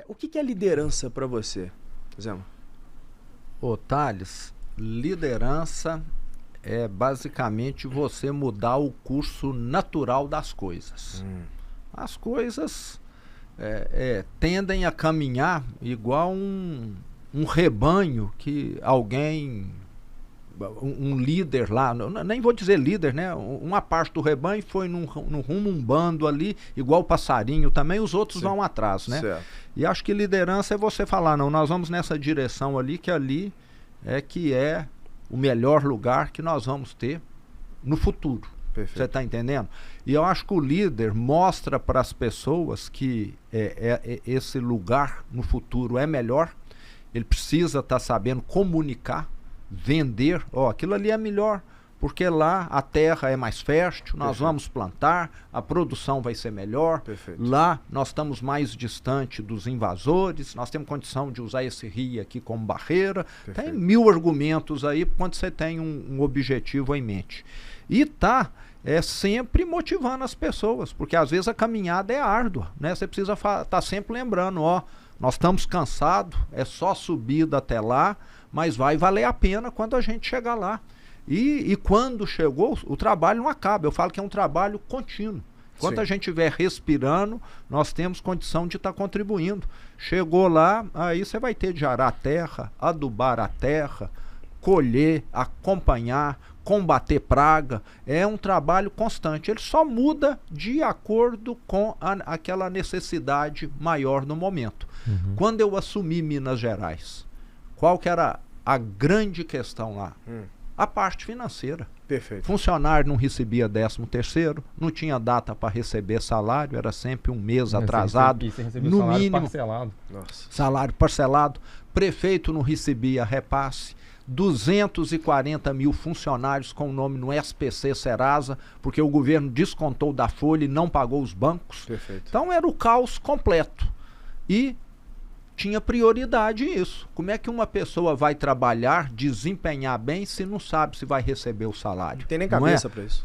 O que que é liderança para você, Zema? Ô, Thales, liderança é basicamente você mudar o curso natural das coisas. As coisas tendem a caminhar igual um rebanho que alguém, um líder lá, nem vou dizer líder, né? Uma parte do rebanho foi num rumo, um bando ali, igual passarinho também, os outros vão atrás, né? Certo. E acho que liderança é você falar, não, nós vamos nessa direção ali, que ali é o melhor lugar que nós vamos ter no futuro. Perfeito. Você está entendendo? E eu acho que o líder mostra para as pessoas que esse lugar no futuro é melhor. Ele precisa estar sabendo comunicar, vender, aquilo ali é melhor, porque lá a terra é mais fértil, nós vamos plantar, a produção vai ser melhor. Perfeito. Lá nós estamos mais distante dos invasores, nós temos condição de usar esse rio aqui como barreira. Perfeito. Tem 1000 argumentos aí quando você tem um objetivo em mente. E sempre motivando as pessoas, porque às vezes a caminhada é árdua, né? Você precisa estar sempre lembrando, nós estamos cansados, é só subida até lá, mas vai valer a pena quando a gente chegar lá. E quando chegou, o trabalho não acaba. Eu falo que é um trabalho contínuo. Enquanto a gente estiver respirando, nós temos condição de estar contribuindo. Chegou lá, aí você vai ter de arar a terra, adubar a terra, colher, acompanhar, combater praga. É um trabalho constante. Ele só muda de acordo com aquela necessidade maior no momento. Quando eu assumi Minas Gerais, qual que era a grande questão lá? A parte financeira. Perfeito. Funcionário não recebia 13º, não tinha data para receber salário, era sempre um mês atrasado, no salário mínimo parcelado. Nossa. salário parcelado, prefeito não recebia repasse, 240 mil funcionários com o nome no SPC Serasa, porque o governo descontou da folha e não pagou os bancos. Perfeito. Então era o caos completo. E tinha prioridade isso. Como é que uma pessoa vai trabalhar, desempenhar bem, se não sabe se vai receber o salário? Não tem nem cabeça para isso.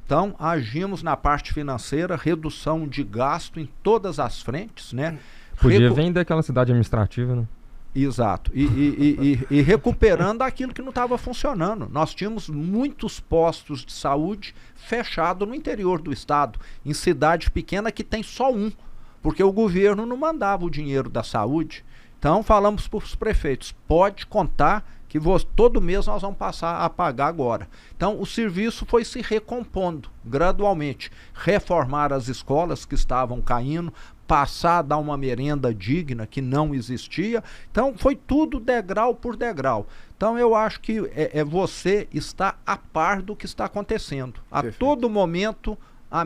Então, agimos na parte financeira, redução de gasto em todas as frentes, né? Podia vender aquela cidade administrativa, né? Exato. E recuperando aquilo que não estava funcionando. Nós tínhamos muitos postos de saúde fechados no interior do estado, em cidade pequena que tem só um, porque o governo não mandava o dinheiro da saúde. Então falamos para os prefeitos, pode contar que todo mês nós vamos passar a pagar agora. Então o serviço foi se recompondo gradualmente, reformar as escolas que estavam caindo, passar a dar uma merenda digna que não existia. Então foi tudo degrau por degrau. Então eu acho que você está a par do que está acontecendo. Perfeito. A todo momento a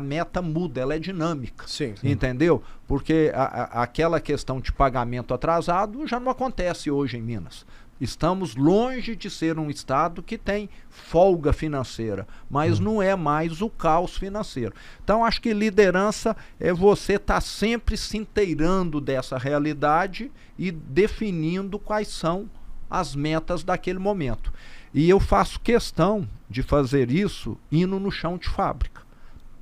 meta muda, ela é dinâmica. Sim. Entendeu? Porque aquela questão de pagamento atrasado já não acontece hoje em Minas. Estamos longe de ser um estado que tem folga financeira, mas não é mais o caos financeiro. Então acho que liderança é você estar sempre se inteirando dessa realidade e definindo quais são as metas daquele momento. E eu faço questão de fazer isso indo no chão de fábrica.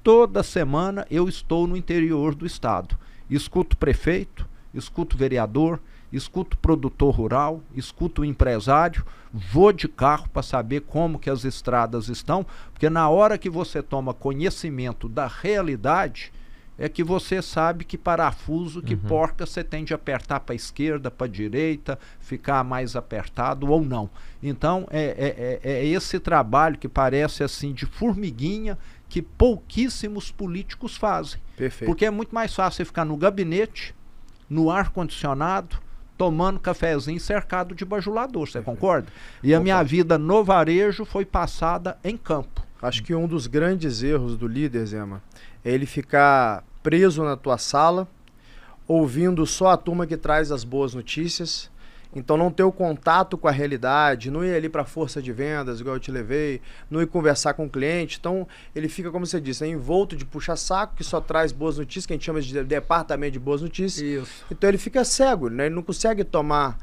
Toda semana eu estou no interior do estado. Escuto prefeito, escuto vereador, escuto produtor rural, escuto empresário, vou de carro para saber como que as estradas estão, porque na hora que você toma conhecimento da realidade, é que você sabe que parafuso, que porca você tem de apertar para a esquerda, para a direita, ficar mais apertado ou não. Então é esse trabalho que parece assim de formiguinha que pouquíssimos políticos fazem. Perfeito. Porque é muito mais fácil você ficar no gabinete, no ar-condicionado, tomando cafezinho cercado de bajulador, você concorda? E a minha vida no varejo foi passada em campo. Acho que um dos grandes erros do líder, Zema, é ele ficar preso na tua sala, ouvindo só a turma que traz as boas notícias, então não ter o contato com a realidade, não ir ali para a força de vendas, igual eu te levei, não ir conversar com o cliente. Então ele fica, como você disse, envolto de puxa-saco, que só traz boas notícias, que a gente chama de departamento de boas notícias. Isso. Então ele fica cego, né? Ele não consegue tomar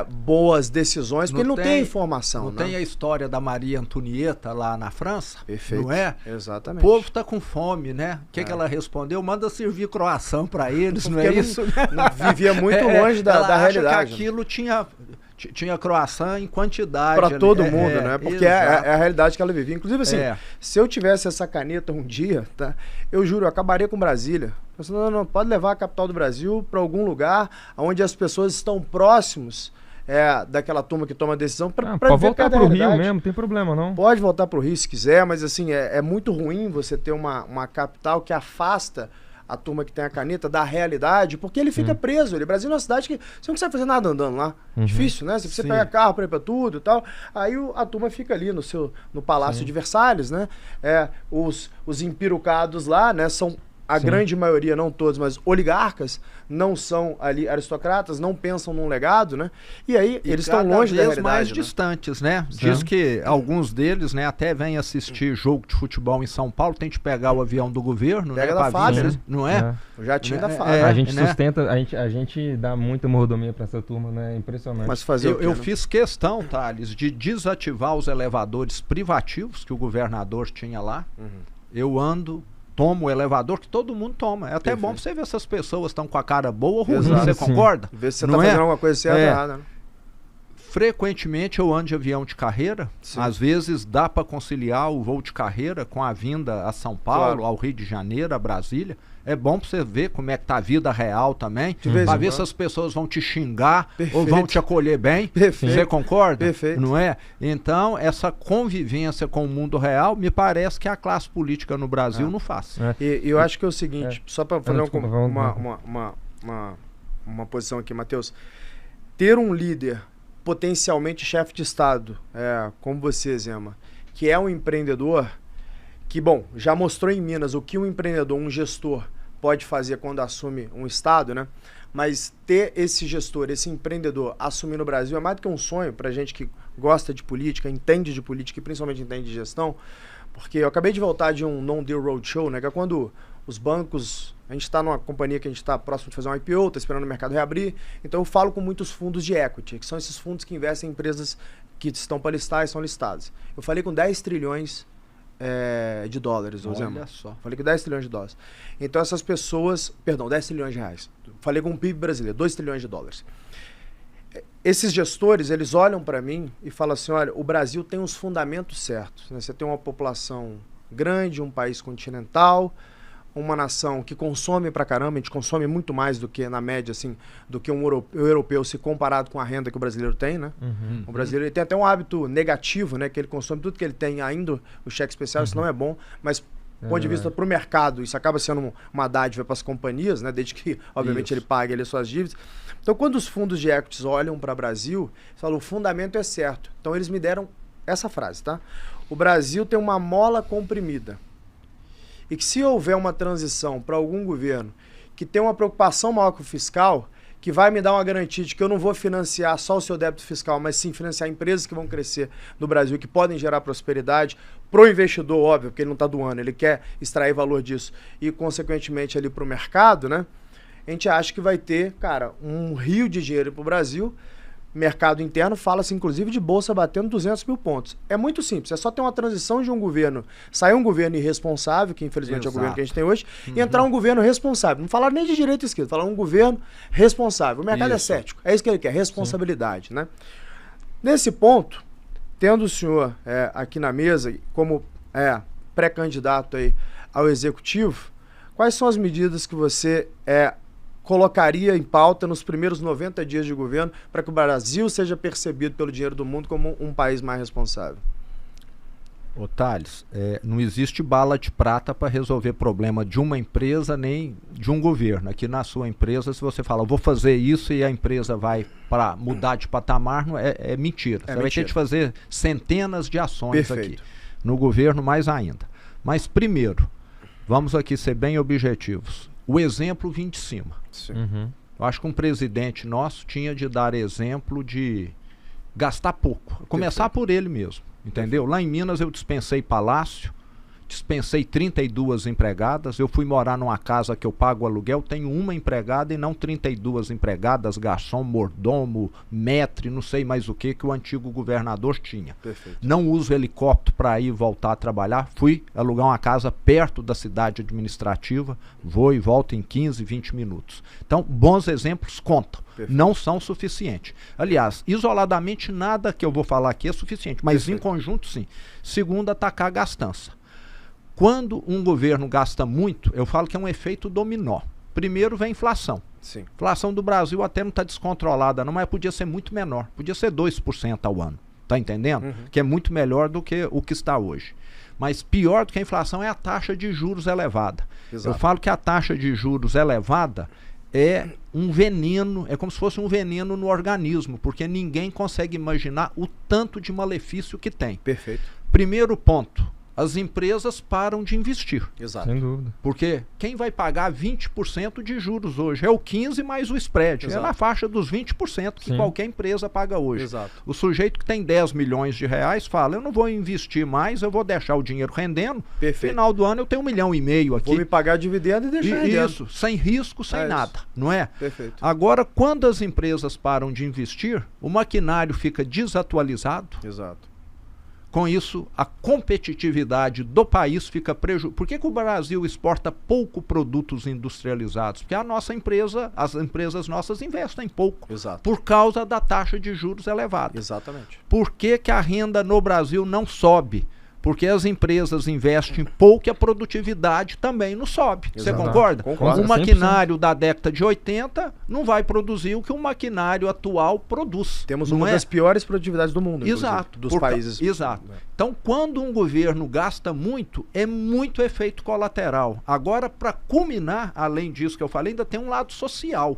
boas decisões, porque ele não tem informação. Não tem a história da Maria Antonieta lá na França? Perfeito. Não é? Exatamente. O povo está com fome, né? O que ela respondeu? Manda servir croissant para eles, não é isso? Não vivia muito longe da realidade. Que aquilo tinha croissant em quantidade. Para todo mundo, né? Porque é a realidade que ela vivia. Inclusive, assim, se eu tivesse essa caneta um dia, tá? Eu juro, eu acabaria com Brasília. Eu não, pode levar a capital do Brasil para algum lugar onde as pessoas estão próximos daquela turma que toma a decisão para pode voltar para o Rio mesmo, não tem problema não. Pode voltar para o Rio se quiser, mas assim, é muito ruim você ter uma capital que afasta a turma que tem a caneta da realidade, porque ele fica preso. O Brasil é uma cidade que você não consegue fazer nada andando lá. Difícil, né? Se você pega carro para ir para tudo e tal, aí a turma fica ali no Palácio de Versalhes, né? Os empirucados lá, né? São a grande maioria, não todos, mas oligarcas, não são ali aristocratas, não pensam num legado, né? E aí eles estão longe da realidade, mais né? distantes, né? Diz que alguns deles, né, até vêm assistir jogo de futebol em São Paulo, tem que pegar o avião do governo, pega né? Da FAB, né? Não é? O jatinho da FAB. A gente sustenta, a gente dá muita mordomia para essa turma, né? Impressionante. Mas fazer eu fiz questão, Thales, de desativar os elevadores privativos que o governador tinha lá. Eu tomo o elevador que todo mundo toma. É até bom pra você ver se as pessoas estão com a cara boa ou ruim. Você concorda? Ver se você tá fazendo alguma coisa certa ou errada, né? Frequentemente eu ando de avião de carreira. Às vezes dá para conciliar o voo de carreira com a vinda a São Paulo, ao Rio de Janeiro, a Brasília. É bom para você ver como é que tá a vida real também, para ver se as pessoas vão te xingar ou vão te acolher bem. Você concorda? Perfeito. Não é? Então, essa convivência com o mundo real, me parece que a classe política no Brasil não faz. E eu acho que é o seguinte, só para fazer uma posição aqui, Matheus. Ter um líder potencialmente chefe de Estado, como você, Zema, que é um empreendedor, que, bom, já mostrou em Minas o que um empreendedor, um gestor, pode fazer quando assume um Estado, né? Mas ter esse gestor, esse empreendedor assumir no Brasil é mais do que um sonho para gente que gosta de política, entende de política e principalmente entende de gestão, porque eu acabei de voltar de um non-deal roadshow, né? Que é quando os bancos... A gente está numa companhia que a gente está próximo de fazer um IPO, está esperando o mercado reabrir, então eu falo com muitos fundos de equity, que são esses fundos que investem em empresas que estão para listar e são listadas. Eu falei com 10 trilhões de dólares, Olha só. Falei com 10 trilhões de dólares. Então essas pessoas... Perdão, 10 trilhões de reais. Falei com o PIB brasileiro, 2 trilhões de dólares. Esses gestores, eles olham para mim e falam assim, olha, o Brasil tem os fundamentos certos, né? Você tem uma população grande, um país continental, uma nação que consome pra caramba, a gente consome muito mais do que, na média, assim, do que um europeu se comparado com a renda que o brasileiro tem, né? O brasileiro ele tem até um hábito negativo, né? Que ele consome tudo que ele tem, ainda o cheque especial, isso não é bom, mas do ponto de vista pro mercado, isso acaba sendo uma dádiva para as companhias, né? Desde que, obviamente, ele pague ali suas dívidas. Então, quando os fundos de equities olham para o Brasil, eles falam, o fundamento é certo. Então, eles me deram essa frase, tá? O Brasil tem uma mola comprimida. E que se houver uma transição para algum governo que tem uma preocupação maior com o fiscal, que vai me dar uma garantia de que eu não vou financiar só o seu débito fiscal, mas sim financiar empresas que vão crescer no Brasil, que podem gerar prosperidade para o investidor, óbvio, porque ele não está doando, ele quer extrair valor disso e, consequentemente, ali para o mercado, né? A gente acha que vai ter, cara, um rio de dinheiro para o Brasil. Mercado interno fala-se, inclusive, de bolsa batendo 200 mil pontos. É muito simples, é só ter uma transição de um governo, sair um governo irresponsável, que infelizmente é o governo que a gente tem hoje, e entrar um governo responsável. Não falaram nem de direita e esquerda, falaram um governo responsável. O mercado é cético, é isso que ele quer, responsabilidade, né? Nesse ponto, tendo o senhor aqui na mesa como pré-candidato aí ao executivo, quais são as medidas que você colocaria em pauta nos primeiros 90 dias de governo para que o Brasil seja percebido pelo dinheiro do mundo como um país mais responsável? Ô Thales, não existe bala de prata para resolver problema de uma empresa nem de um governo. Aqui na sua empresa, se você fala, vou fazer isso e a empresa vai para mudar de patamar, é mentira. Você vai ter que fazer centenas de ações aqui. No governo, mais ainda. Mas primeiro, vamos aqui ser bem objetivos. O exemplo vem de cima. Eu acho que um presidente nosso tinha de dar exemplo de gastar pouco. Começar por ele mesmo, entendeu? Lá em Minas eu dispensei palácio, dispensei 32 empregadas, eu fui morar numa casa que eu pago aluguel, tenho uma empregada e não 32 empregadas, garçom, mordomo, maître, não sei mais o que o antigo governador tinha. Perfeito. Não uso helicóptero para ir e voltar a trabalhar, fui alugar uma casa perto da cidade administrativa, vou e volto em 15, 20 minutos. Então, bons exemplos contam. Perfeito. Não são suficientes. Aliás, isoladamente nada que eu vou falar aqui é suficiente, mas perfeito. Em conjunto sim. Segundo, atacar a gastança. Quando um governo gasta muito, eu falo que é um efeito dominó. Primeiro vem a inflação. Sim. A inflação do Brasil até não está descontrolada, não, mas podia ser muito menor. Podia ser 2% ao ano. Está entendendo? Uhum. Que é muito melhor do que o que está hoje. Mas pior do que a inflação é a taxa de juros elevada. Exato. Eu falo que a taxa de juros elevada é um veneno, é como se fosse um veneno no organismo, porque ninguém consegue imaginar o tanto de malefício que tem. Perfeito. Primeiro ponto, as empresas param de investir. Exato. Sem dúvida. Porque quem vai pagar 20% de juros hoje? É o 15% mais o spread. Exato. É na faixa dos 20% que sim. Qualquer empresa paga hoje. Exato. O sujeito que tem 10 milhões de reais fala, eu não vou investir mais, eu vou deixar o dinheiro rendendo. Perfeito. Final do ano eu tenho 1,5 milhão aqui. Vou me pagar dividendo e deixar rendendo. Isso, sem risco, sem nada, não é? Perfeito. Agora, quando as empresas param de investir, o maquinário fica desatualizado. Exato. Com isso, a competitividade do país fica prejudicada. Por que o Brasil exporta pouco produtos industrializados? Porque a nossa empresa, as empresas nossas investem pouco. Exato. Por causa da taxa de juros elevada. Exatamente. Por que a renda no Brasil não sobe? Porque as empresas investem pouco e a produtividade também não sobe. Você concorda? Concordo. Um maquinário da década de 80 não vai produzir o que o maquinário atual produz. Temos uma das piores produtividades do mundo, exato, dos países. Exato. Então, quando um governo gasta muito, é muito efeito colateral. Agora, para culminar, além disso que eu falei, ainda tem um lado social.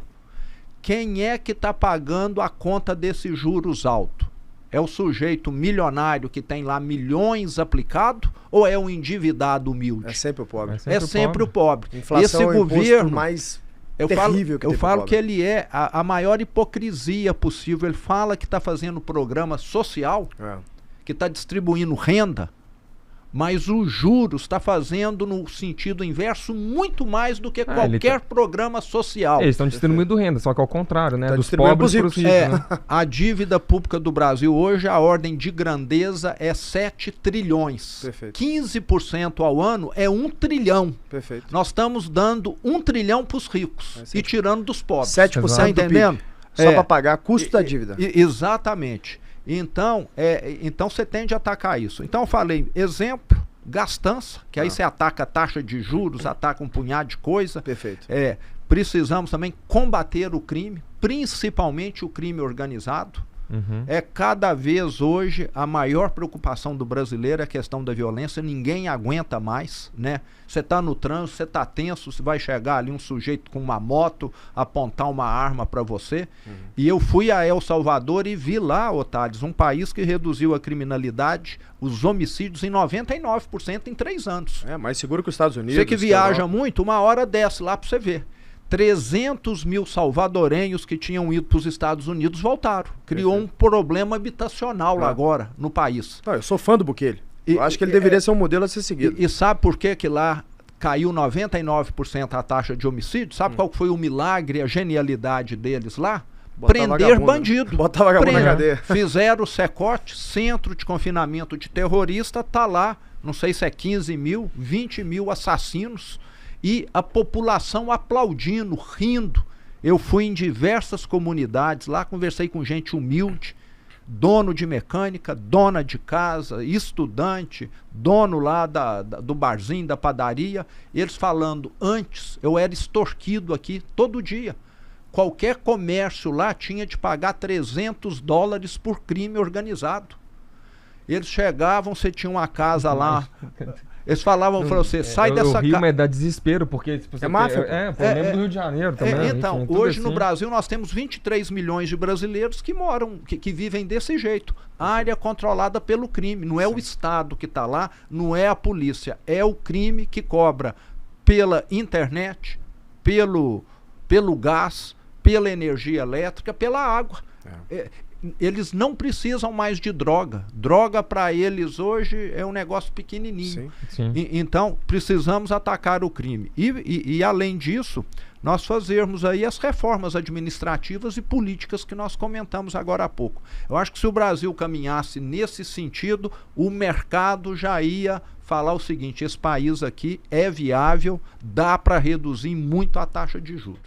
Quem é que está pagando a conta desses juros altos? É o sujeito milionário que tem lá milhões aplicado ou é um endividado humilde? É sempre o pobre. É sempre o pobre. Inflação esse é o governo mais terrível que eu falo que ele é a maior hipocrisia possível. Ele fala que está fazendo programa social, que está distribuindo renda, mas o juros está fazendo no sentido inverso muito mais do que qualquer programa social. Eles estão distribuindo renda, só que ao contrário, né? Dos pobres para os ricos. Né? A dívida pública do Brasil hoje, a ordem de grandeza é 7 trilhões. Perfeito. 15% ao ano é 1 trilhão. Perfeito. Nós estamos dando 1 trilhão para os ricos e tirando dos pobres. 7% tá entendendo? Só para pagar custo da dívida. Exatamente. Então você tende a atacar isso. Então eu falei, exemplo, gastança, que aí você ataca a taxa de juros, ataca um punhado de coisa. Perfeito. Precisamos também combater o crime, principalmente o crime organizado. Uhum. É cada vez hoje a maior preocupação do brasileiro é a questão da violência. Ninguém aguenta mais, né? Você está no trânsito, você está tenso, você vai chegar ali um sujeito com uma moto, apontar uma arma para você. Uhum. E eu fui a El Salvador e vi lá, Otales, um país que reduziu a criminalidade, os homicídios em 99% em 3 anos. É mais seguro que os Estados Unidos. Você que viaja muito, uma hora desce lá para você ver. 300 mil salvadorenhos que tinham ido para os Estados Unidos voltaram. Criou um problema habitacional lá agora no país. Não, eu sou fã do Bukele. Eu acho que ele deveria ser um modelo a ser seguido. E sabe por que lá caiu 99% a taxa de homicídio? Sabe qual foi o milagre, a genialidade deles lá? Prender bandido. Botar vagabundo na cadeia. Fizeram o SECOT, Centro de Confinamento de Terrorista, tá lá, não sei se é 15 mil, 20 mil assassinos. E a população aplaudindo, rindo. Eu fui em diversas comunidades lá, conversei com gente humilde, dono de mecânica, dona de casa, estudante, dono lá do barzinho, da padaria. Eles falando, antes eu era extorquido aqui todo dia. Qualquer comércio lá tinha de pagar $300 por crime organizado. Eles chegavam, você tinha uma casa lá... Eles falavam para você, sai dessa casa. Mas dá desespero, porque tipo, é máfia. Eu lembro do Rio de Janeiro também. Então, hoje no Brasil nós temos 23 milhões de brasileiros que moram, que vivem desse jeito. Área controlada pelo crime. Não é o Estado que está lá, não é a polícia. É o crime que cobra pela internet, pelo gás, pela energia elétrica, pela água. eles não precisam mais de droga. Droga para eles hoje é um negócio pequenininho. Sim. Então, precisamos atacar o crime. E além disso, nós fazermos aí as reformas administrativas e políticas que nós comentamos agora há pouco. Eu acho que se o Brasil caminhasse nesse sentido, o mercado já ia falar o seguinte: esse país aqui é viável, dá para reduzir muito a taxa de juros.